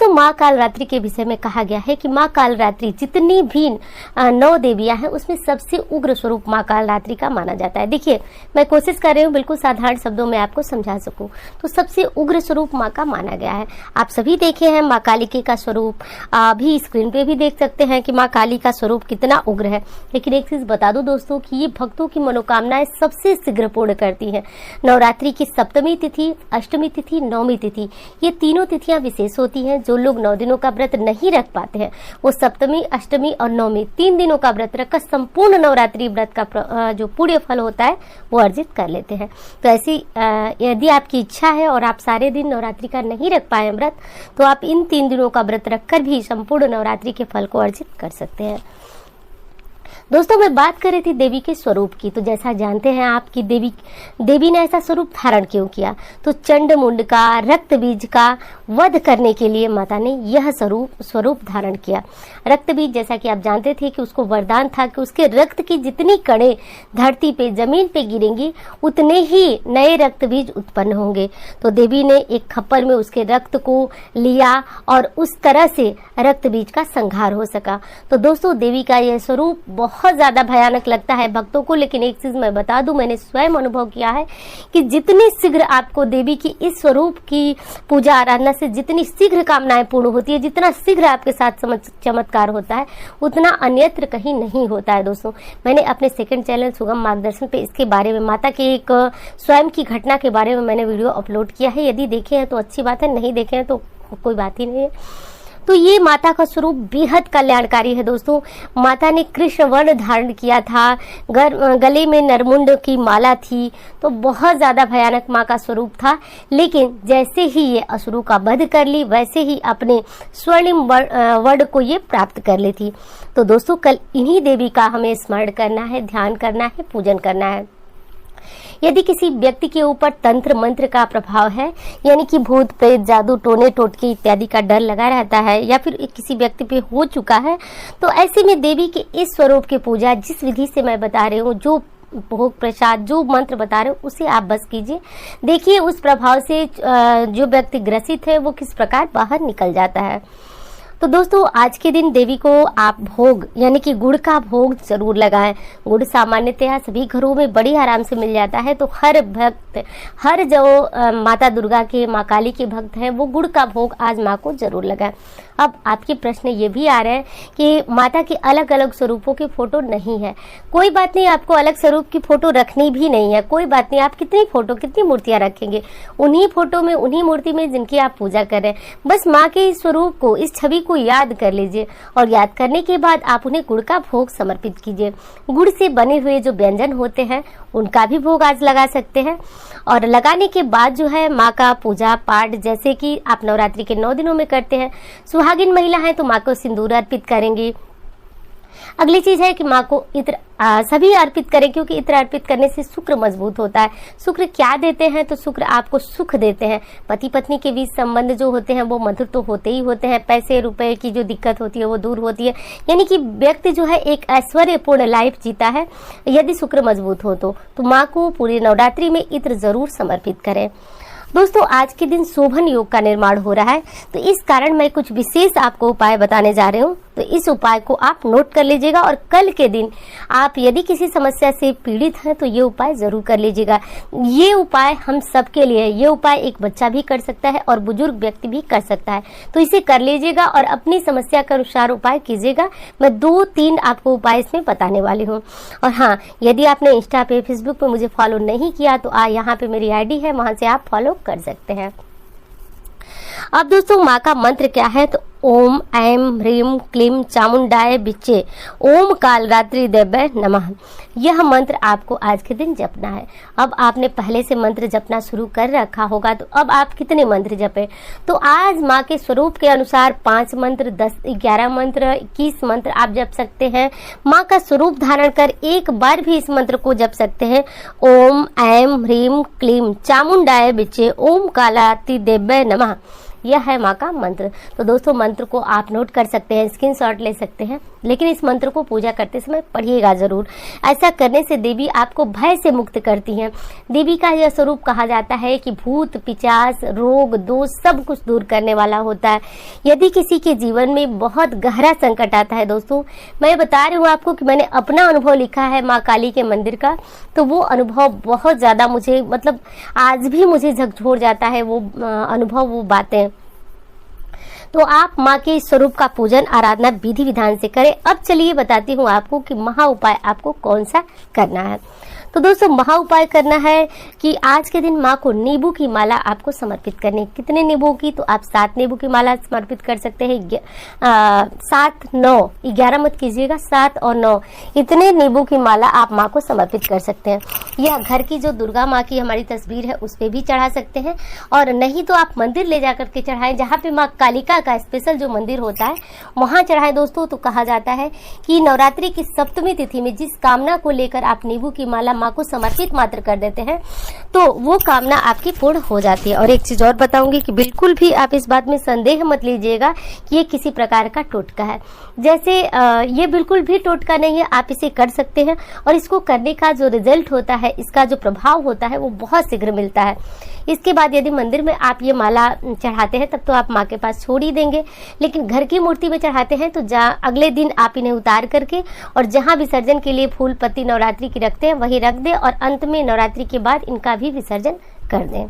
दोस्तों माँ कालरात्रि के विषय में कहा गया है कि माँ कालरात्रि जितनी भी 9 देवियां हैं उसमें सबसे उग्र स्वरूप माँ कालरात्रि का माना जाता है। देखिए मैं कोशिश कर रही हूँ बिल्कुल साधारण शब्दों में आपको समझा सकूं। तो सबसे उग्र स्वरूप माँ का माना गया है। आप सभी देखे हैं माँ कालिका का स्वरूप, अभी स्क्रीन पे भी देख सकते हैं कि माँ काली का स्वरूप कितना उग्र है। लेकिन एक चीज बता दूं दोस्तों कि ये भक्तों की मनोकामनाएं सबसे शीघ्र पूर्ण करती है। नवरात्रि की सप्तमी तिथि, अष्टमी तिथि, नवमी तिथि, ये तीनों तिथियां विशेष होती हैं। जो लोग 9 दिनों का व्रत नहीं रख पाते हैं वो सप्तमी, अष्टमी और नवमी 3 दिनों का व्रत रखकर संपूर्ण नवरात्रि व्रत का जो पुण्य फल होता है वो अर्जित कर लेते हैं। तो ऐसी यदि आपकी इच्छा है और आप सारे दिन नवरात्रि का नहीं रख पाए व्रत, तो आप इन 3 दिनों का व्रत रखकर भी संपूर्ण नवरात्रि के फल को अर्जित कर सकते हैं। दोस्तों मैं बात कर रही थी देवी के स्वरूप की। तो जैसा जानते हैं आप कि देवी ने ऐसा स्वरूप धारण क्यों किया, तो चंड मुंड का, रक्त बीज का वध करने के लिए माता ने यह स्वरूप धारण किया। रक्त बीज जैसा कि आप जानते थे कि उसको वरदान था कि उसके रक्त की जितनी कणें धरती पे जमीन पे गिरेंगी उतने ही नए रक्त बीज उत्पन्न होंगे। तो देवी ने एक खप्पर में उसके रक्त को लिया और उस तरह से रक्त बीज का संहार हो सका। तो दोस्तों देवी का यह स्वरूप बहुत ज्यादा भयानक लगता है भक्तों को। लेकिन एक चीज मैं बता दूं, मैंने स्वयं अनुभव किया है कि जितनी शीघ्र आपको देवी की इस स्वरूप की पूजा आराधना से जितनी शीघ्र कामनाएं पूर्ण होती है, जितना शीघ्र आपके साथ चमत्कार होता है, उतना अन्यत्र कहीं नहीं होता है। दोस्तों मैंने अपने सेकंड चैनल सुगम मार्गदर्शन पे इसके बारे में माता के एक स्वयं की घटना के बारे में मैंने वीडियो अपलोड किया है। यदि देखे हैं तो अच्छी बात है, नहीं देखे हैं तो कोई बात ही नहीं है। तो ये माता का स्वरूप बेहद कल्याणकारी है। दोस्तों माता ने कृष्ण वर्ण धारण किया था, गले में नरमुंड की माला थी, तो बहुत ज्यादा भयानक माँ का स्वरूप था। लेकिन जैसे ही ये असुरों का वध कर ली वैसे ही अपने स्वर्णिम वर्ण को ये प्राप्त कर ली थी। तो दोस्तों कल इन्हीं देवी का हमें स्मरण करना है, ध्यान करना है, पूजन करना है। यदि किसी व्यक्ति के ऊपर तंत्र मंत्र का प्रभाव है, यानी कि भूत प्रेत, जादू, टोने टोटके इत्यादि का डर लगा रहता है, या फिर किसी व्यक्ति पे हो चुका है, तो ऐसे में देवी के इस स्वरूप की पूजा जिस विधि से मैं बता रही हूँ, जो भोग प्रसाद, जो मंत्र बता रहे हो उसे आप बस कीजिए। देखिए उस प्रभाव से जो व्यक्ति ग्रसित है वो किस प्रकार बाहर निकल जाता है। तो दोस्तों आज के दिन देवी को आप भोग यानी कि गुड़ का भोग जरूर लगाएं। गुड़ सामान्यतः सभी घरों में बड़ी आराम से मिल जाता है। तो हर भक्त, हर जो माता दुर्गा के, माँ काली के भक्त हैं, वो गुड़ का भोग आज माँ को जरूर लगाएं। अब आपके प्रश्न ये भी आ रहे हैं कि माता के अलग अलग स्वरूपों के फोटो नहीं है। कोई बात नहीं, आपको अलग स्वरूप की फोटो रखनी भी नहीं है, कोई बात नहीं। आप कितनी फोटो, कितनी मूर्तियां रखेंगे, उन्हीं फोटो में, उन्हीं मूर्ति में जिनकी आप पूजा कर रहे हैं, बस माँ के इस स्वरूप को, इस छवि को याद कर लीजिए। और याद करने के बाद आप उन्हें गुड़ का भोग समर्पित कीजिए। गुड़ से बने हुए जो व्यंजन होते हैं उनका भी भोग आज लगा सकते हैं। और लगाने के बाद जो है माँ का पूजा पाठ, जैसे कि आप नवरात्रि के 9 दिनों में करते हैं, सुहागिन महिला है तो माँ को सिंदूर अर्पित करेंगी। अगली चीज है कि माँ को इत्र सभी अर्पित करें, क्योंकि इत्र अर्पित करने से शुक्र मजबूत होता है। शुक्र क्या देते हैं, तो शुक्र आपको सुख देते हैं। पति पत्नी के बीच संबंध जो होते हैं वो मधुर तो होते ही होते हैं, पैसे रुपए की जो दिक्कत होती है वो दूर होती है, यानी कि व्यक्ति जो है एक ऐश्वर्यपूर्ण लाइफ जीता है यदि शुक्र मजबूत हो तो माँ को पूरी नवरात्रि में इत्र जरूर समर्पित करें। दोस्तों आज के दिन शोभन योग का निर्माण हो रहा है, तो इस कारण मैं कुछ विशेष आपको उपाय बताने जा रही हूँ। तो इस उपाय को आप नोट कर लीजिएगा और कल के दिन आप यदि किसी समस्या से पीड़ित हैं तो ये उपाय जरूर कर लीजिएगा। ये उपाय हम सबके लिए है। ये उपाय एक बच्चा भी कर सकता है और बुजुर्ग व्यक्ति भी कर सकता है। तो इसे कर लीजिएगा और अपनी समस्या के अनुसार उपाय कीजिएगा। मैं 2-3 आपको उपाय इसमें बताने वाली हूँ। और हाँ, यदि आपने इंस्टा पे, फेसबुक पे मुझे फॉलो नहीं किया तो यहाँ पे मेरी ID है, वहां से आप फॉलो कर सकते हैं। अब दोस्तों माँ का मंत्र क्या है, तो ओम ऐं ह्रीं क्लीं चामुंडाय बिच्चे ओम कालरात्रि देव्यै नमः। यह मंत्र आपको आज के दिन जपना है। अब आपने पहले से मंत्र जपना शुरू कर रखा होगा, तो अब आप कितने मंत्र जपे, तो आज माँ के स्वरूप के अनुसार 5 मंत्र, 10, 11 मंत्र, 21 मंत्र आप जप सकते हैं। माँ का स्वरूप धारण कर एक बार भी इस मंत्र को जप सकते हैं। ओम ऐं ह्रीं क्लीं चामुंडाय बिच्चे ओम कालरात्रि देव्यै नमः। यह है माँ का मंत्र। तो दोस्तों मंत्र को आप नोट कर सकते हैं, स्क्रीनशॉट ले सकते हैं लेकिन इस मंत्र को पूजा करते समय पढ़िएगा जरूर। ऐसा करने से देवी आपको भय से मुक्त करती हैं। देवी का यह स्वरूप कहा जाता है कि भूत पिशाच रोग दोष सब कुछ दूर करने वाला होता है। यदि किसी के जीवन में बहुत गहरा संकट आता है दोस्तों, मैं बता रही हूँ आपको कि मैंने अपना अनुभव लिखा है माँ काली के मंदिर का, तो वो अनुभव बहुत ज्यादा मुझे मतलब आज भी मुझे झकझोर जाता है वो अनुभव, वो बातें। तो आप माँ के स्वरूप का पूजन आराधना विधि विधान से करें। अब चलिए बताती हूँ आपको कि महा उपाय आपको कौन सा करना है। तो दोस्तों महा उपाय करना है कि आज के दिन माँ को नींबू की माला आपको समर्पित करनी है। कितने नींबू की? तो आप 7 नींबू की माला समर्पित कर सकते हैं। 7, 9, 11 मत कीजिएगा, 7 और 9 इतने नींबू की माला आप माँ को समर्पित कर सकते हैं। यह घर की जो दुर्गा माँ की हमारी तस्वीर है उस पर भी चढ़ा सकते हैं, और नहीं तो आप मंदिर ले जाकर के चढ़ाएं, जहाँ पे माँ कालिका का स्पेशल जो मंदिर होता है वहाँ चढ़ाएं दोस्तों। तो कहा जाता है कि नवरात्रि की सप्तमी तिथि में जिस कामना को लेकर आप नींबू की माला माँ को समर्पित मात्र कर देते हैं तो वो कामना आपकी पूर्ण हो जाती है। और एक चीज और बताऊंगी कि बिल्कुल भी आप इस बात में संदेह मत लीजिएगा कि ये किसी प्रकार का टोटका है। जैसे ये बिल्कुल भी टोटका नहीं है, आप इसे कर सकते हैं और इसको करने का जो रिजल्ट होता है, इसका जो प्रभाव होता है वो बहुत शीघ्र मिलता है। इसके बाद यदि मंदिर में आप ये माला चढ़ाते हैं तब तो आप माँ के पास छोड़ ही देंगे, लेकिन घर की मूर्ति में चढ़ाते हैं तो अगले दिन आप इन्हें उतार करके और जहाँ विसर्जन के लिए फूल पत्ती नवरात्रि की रखते हैं वहीं रख दें, और अंत में नवरात्रि के बाद इनका भी विसर्जन कर दें।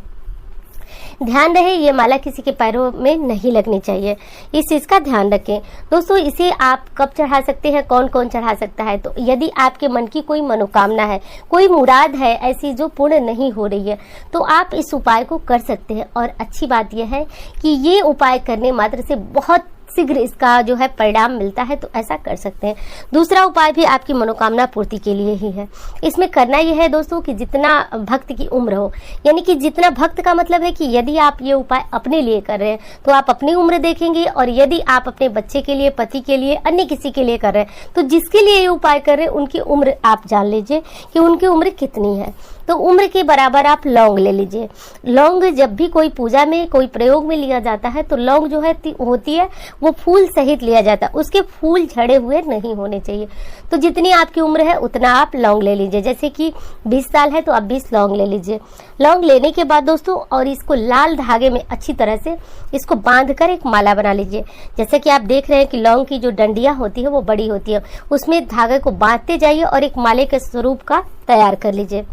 ध्यान रहे ये माला किसी के पैरों में नहीं लगनी चाहिए, इस चीज का ध्यान रखें दोस्तों। इसे आप कब चढ़ा सकते हैं, कौन कौन चढ़ा सकता है? तो यदि आपके मन की कोई मनोकामना है, कोई मुराद है ऐसी जो पूर्ण नहीं हो रही है, तो आप इस उपाय को कर सकते हैं। और अच्छी बात यह है कि ये उपाय करने मात्र से बहुत शीघ्र इसका जो है परिणाम मिलता है, तो ऐसा कर सकते हैं। दूसरा उपाय भी आपकी मनोकामना पूर्ति के लिए ही है। इसमें करना यह है दोस्तों कि जितना भक्त की उम्र हो, यानी कि जितना भक्त का मतलब है कि यदि आप ये उपाय अपने लिए कर रहे हैं तो आप अपनी उम्र देखेंगे, और यदि आप अपने बच्चे के लिए, पति के लिए, अन्य किसी के लिए कर रहे हैं तो जिसके लिए ये उपाय कर रहे हैं उनकी उम्र आप जान लीजिए कि उनकी उम्र कितनी है। तो उम्र के बराबर आप लौंग ले लीजिए। लौंग जब भी कोई पूजा में, कोई प्रयोग में लिया जाता है तो लौंग जो है होती है वो फूल सहित लिया जाता है, उसके फूल झड़े हुए नहीं होने चाहिए। तो जितनी आपकी उम्र है उतना आप लौंग ले लीजिए। जैसे कि 20 साल है तो आप 20 लौंग ले लीजिए। लौंग लेने के बाद दोस्तों, और इसको लाल धागे में अच्छी तरह से इसको बांध कर एक माला बना लीजिए। जैसे कि आप देख रहे हैं कि लौंग की जो डंडियां होती है वो बड़ी होती है, उसमें धागे को बांधते जाइए और एक माले के स्वरूप का तैयार कर लीजिए।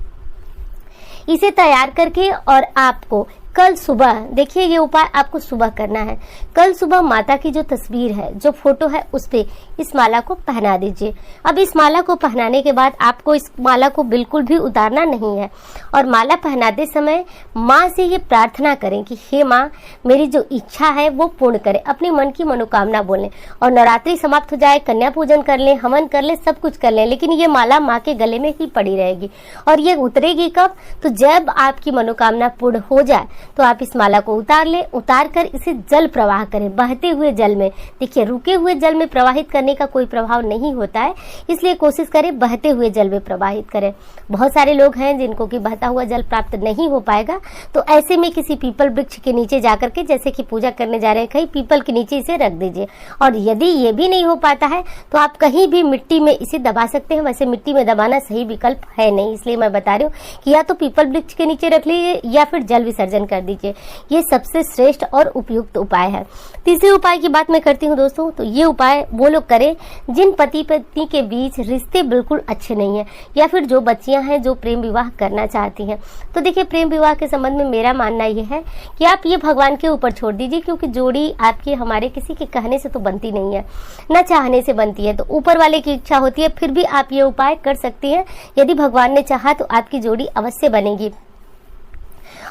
इसे तैयार करके और आपको कल सुबह, देखिए ये उपाय आपको सुबह करना है। कल सुबह माता की जो तस्वीर है, जो फोटो है, उस पे इस माला को पहना दीजिए। अब इस माला को पहनाने के बाद आपको इस माला को बिल्कुल भी उतारना नहीं है, और माला पहनाते समय माँ से ये प्रार्थना करें कि हे माँ, मेरी जो इच्छा है वो पूर्ण करें। अपने मन की मनोकामना बोलें, और नवरात्रि समाप्त हो जाए, कन्या पूजन कर लें, हवन कर लें, सब कुछ कर लें, लेकिन ये माला माँ के गले में ही पड़ी रहेगी। और ये उतरेगी कब? तो जब आपकी मनोकामना पूर्ण हो जाए तो आप इस माला को उतार लें। उतार कर इसे जल प्रवाह करें, बहते हुए जल में। देखिए रुके हुए जल में प्रवाहित करने का कोई प्रभाव नहीं होता है, इसलिए कोशिश करें बहते हुए जल में प्रवाहित करें। बहुत सारे लोग हैं जिनको कि बहता हुआ जल प्राप्त नहीं हो पाएगा, तो ऐसे में किसी पीपल वृक्ष के नीचे जाकर के, जैसे कि पूजा करने जा रहे हैं कहीं, पीपल के नीचे इसे रख दीजिए। और यदि ये भी नहीं हो पाता है तो आप कहीं भी मिट्टी में इसे दबा सकते हैं। वैसे मिट्टी में दबाना सही विकल्प है नहीं, इसलिए मैं बता रही हूँ कि या तो पीपल वृक्ष के नीचे रख लीजिए या फिर जल विसर्जन कर दीजिए। ये सबसे श्रेष्ठ और उपयुक्त उपाय है। तीसरे उपाय की बात मैं करती हूँ दोस्तों, तो ये उपाय वो लोग करें जिन पति पत्नी के बीच रिश्ते बिल्कुल अच्छे नहीं है, या फिर जो बच्चियां हैं जो प्रेम विवाह करना चाहती हैं। तो देखिए प्रेम विवाह के संबंध में मेरा मानना ये है कि आप ये भगवान के ऊपर छोड़ दीजिए, क्योंकि जोड़ी आपकी हमारे किसी के कहने से तो बनती नहीं है, न चाहने से बनती है। तो ऊपर वाले की इच्छा होती है, फिर भी आप ये उपाय कर सकती हैं। यदि भगवान ने चाहा तो आपकी जोड़ी अवश्य बनेगी।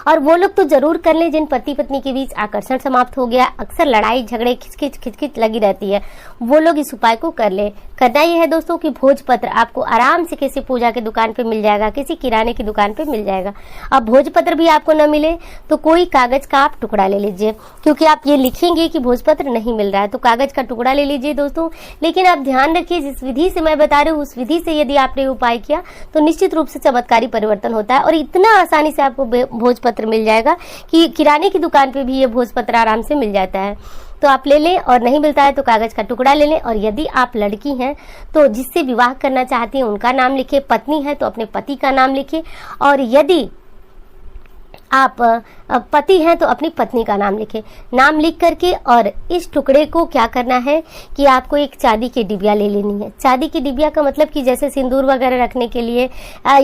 और वो लोग तो जरूर कर लें जिन पति पत्नी के बीच आकर्षण समाप्त हो गया, अक्सर लड़ाई झगड़े खिचखिच लगी रहती है, वो लोग इस उपाय को कर ले। करना यह है दोस्तों कि भोजपत्र आपको आराम से किसी पूजा की दुकान पे मिल जाएगा, किसी किराने की दुकान पे मिल जाएगा। अब भोजपत्र भी आपको न मिले तो कोई कागज का आप टुकड़ा ले लीजिए, क्योंकि आप ये लिखेंगे कि भोजपत्र नहीं मिल रहा है, तो कागज का टुकड़ा ले लीजिए दोस्तों। लेकिन आप ध्यान रखिए, जिस विधि से मैं बता रही हूँ उस विधि से यदि आपने उपाय किया तो निश्चित रूप से चमत्कारी परिवर्तन होता है, और इतना आसानी से आपको भोजपत्र मिल जाएगा कि किराने की दुकान पे भी ये भोजपत्र आराम से मिल जाता है। तो आप ले लें, और नहीं मिलता है तो कागज का टुकड़ा ले लें। और यदि आप लड़की हैं तो जिससे विवाह करना चाहती हैं उनका नाम लिखें, पत्नी है तो अपने पति का नाम लिखें, और यदि आप पति हैं तो अपनी पत्नी का नाम लिखें। नाम लिख करके और इस टुकड़े को क्या करना है कि आपको एक चांदी की डिबिया ले लेनी है। चांदी की डिबिया का मतलब कि जैसे सिंदूर वगैरह रखने के लिए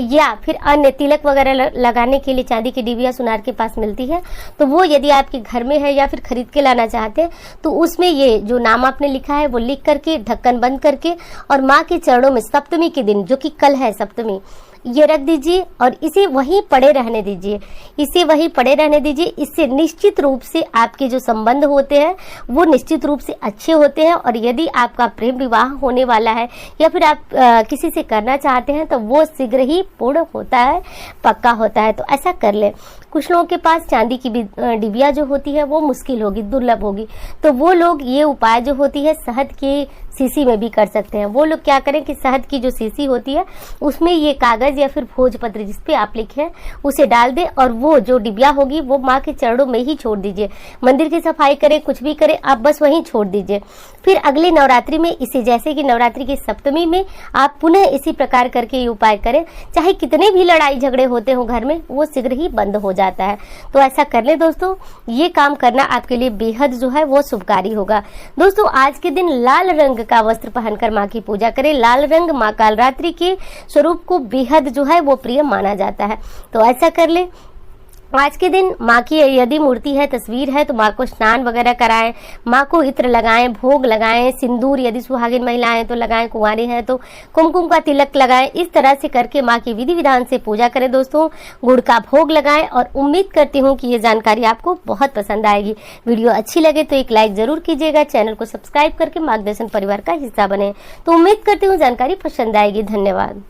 या फिर अन्य तिलक वगैरह लगाने के लिए चांदी की डिबिया सुनार के पास मिलती है, तो वो यदि आपके घर में है या फिर खरीद के लाना चाहते हैं तो उसमें ये जो नाम आपने लिखा है वो लिख करके ढक्कन बंद करके और माँ के चरणों में सप्तमी के दिन, जो कि कल है सप्तमी, ये रख दीजिए और इसे वहीं पड़े रहने दीजिए। इसे वहीं पड़े रहने दीजिए। इससे निश्चित रूप से आपके जो संबंध होते हैं वो निश्चित रूप से अच्छे होते हैं, और यदि आपका प्रेम विवाह होने वाला है या फिर आप किसी से करना चाहते हैं तो वो शीघ्र ही पूर्ण होता है, पक्का होता है। तो ऐसा कर ले। कुछ लोगों के पास चांदी की डिबिया जो होती है वो मुश्किल होगी, दुर्लभ होगी, तो वो लोग ये उपाय जो होती है शहद की शीशी में भी कर सकते हैं। वो लोग क्या करें कि शहद की जो शीशी होती है उसमें ये कागज या फिर भोजपत्र जिसपे आप लिखे उसे डाल दें, और वो जो डिबिया होगी वो माँ के चरणों में ही छोड़ दीजिए। मंदिर की सफाई करें, कुछ भी करें, आप बस वहीं छोड़ दीजिए। फिर अगले नवरात्रि में इसे, जैसे कि नवरात्रि की सप्तमी में आप पुनः इसी प्रकार करके ये उपाय करें। चाहे कितने भी लड़ाई झगड़े होते हो घर में, वो शीघ्र ही बंद हो जाता है। तो ऐसा कर ले दोस्तों, ये काम करना आपके लिए बेहद जो है वो शुभकारी होगा। दोस्तों आज के दिन लाल रंग का वस्त्र पहनकर माँ की पूजा करें। लाल रंग माँ कालरात्रि के स्वरूप को बेहद जो है वो प्रिय माना जाता है। तो ऐसा कर ले। आज के दिन माँ की यदि मूर्ति है, तस्वीर है, तो माँ को स्नान वगैरह कराएं, माँ को इत्र लगाएं, भोग लगाएं, सिंदूर यदि सुहागिन महिलाएं तो लगाएं, कुंवारी हैं तो कुमकुम का तिलक लगाएं। इस तरह से करके माँ की विधि विधान से पूजा करें दोस्तों। गुड़ का भोग लगाएं, और उम्मीद करती हूँ कि ये जानकारी आपको बहुत पसंद आएगी। वीडियो अच्छी लगे तो एक लाइक जरूर कीजिएगा। चैनल को सब्सक्राइब करके मार्गदर्शन परिवार का हिस्सा बने। तो उम्मीद करती हूँ जानकारी पसंद आएगी। धन्यवाद।